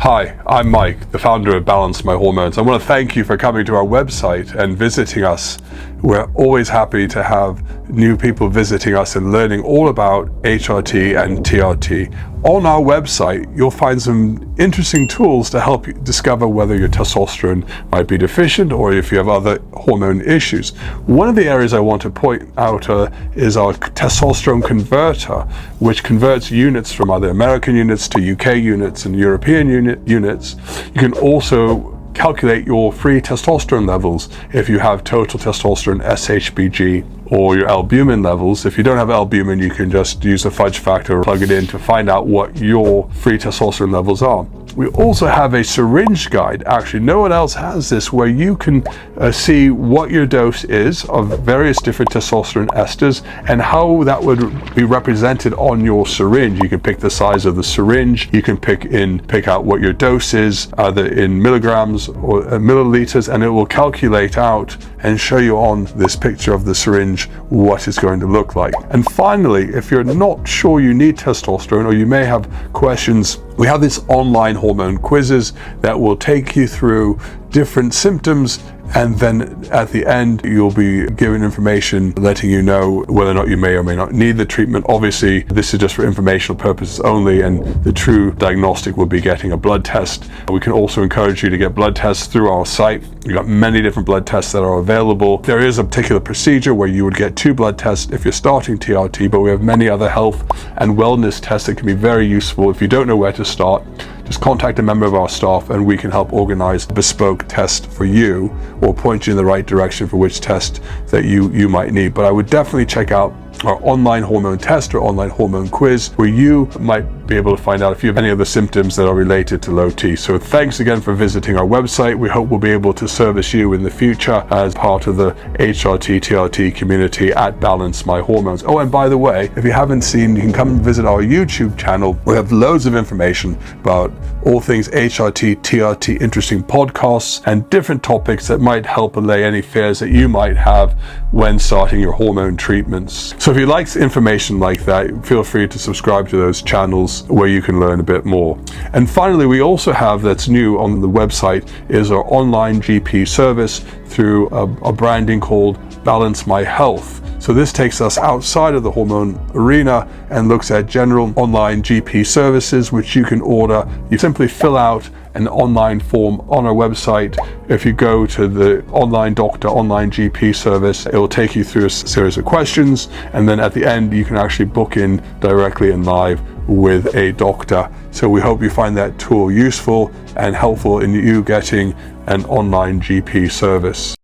Hi, I'm Mike, the founder of Balance My Hormones. I want to thank you for coming to our website and visiting us. We're always happy to have new people visiting us and learning all about HRT and TRT. On our website, you'll find some interesting tools to help you discover whether your testosterone might be deficient or if you have other hormone issues. One of the areas I want to point out is our Testosterone Converter, which converts units from other American units to UK units and European units. You can also calculate your free testosterone levels if you have total testosterone SHBG or your albumin levels. If you don't have albumin, you can just use the fudge factor or plug it in to find out what your free testosterone levels are. We also have a syringe guide. Actually, no one else has this, where you can see what your dose is of various different testosterone esters and how that would be represented on your syringe. You can pick the size of the syringe. You can pick out what your dose is, either in milligrams or milliliters, and it will calculate out and show you on this picture of the syringe what it's going to look like. And finally, if you're not sure you need testosterone or you may have questions, we have this online hormone quizzes that will take you through different symptoms, and then at the end you'll be given information letting you know whether or not you may or may not need the treatment. Obviously, this is just for informational purposes only, and the true diagnostic will be getting a blood test. We can also encourage you to get blood tests through our site. We've got many different blood tests that are available. There is a particular procedure where you would get 2 blood tests if you're starting TRT, but we have many other health and wellness tests that can be very useful. If you don't know where to start, just contact a member of our staff and we can help organize a bespoke test for you or point you in the right direction for which test that you might need. But I would definitely check out our online hormone test or online hormone quiz, where you might be able to find out if you have any of the symptoms that are related to low T. So thanks again for visiting our website. We hope we'll be able to service you in the future as part of the HRT TRT community at Balance My Hormones. Oh, and by the way, if you haven't seen, you can come and visit our YouTube channel. We have loads of information about all things HRT, TRT, interesting podcasts and different topics that might help allay any fears that you might have when starting your hormone treatments. So if you like information like that, feel free to subscribe to those channels where you can learn a bit more. And finally, we also have, that's new on the website, is our online GP service through a branding called Balance My Health. So this takes us outside of the hormone arena and looks at general online GP services, which you can order. You simply fill out an online form on our website. If you go to the online doctor, online GP service, it will take you through a series of questions, and then at the end you can actually book in directly and live with a doctor. So we hope you find that tool useful and helpful in you getting an online GP service.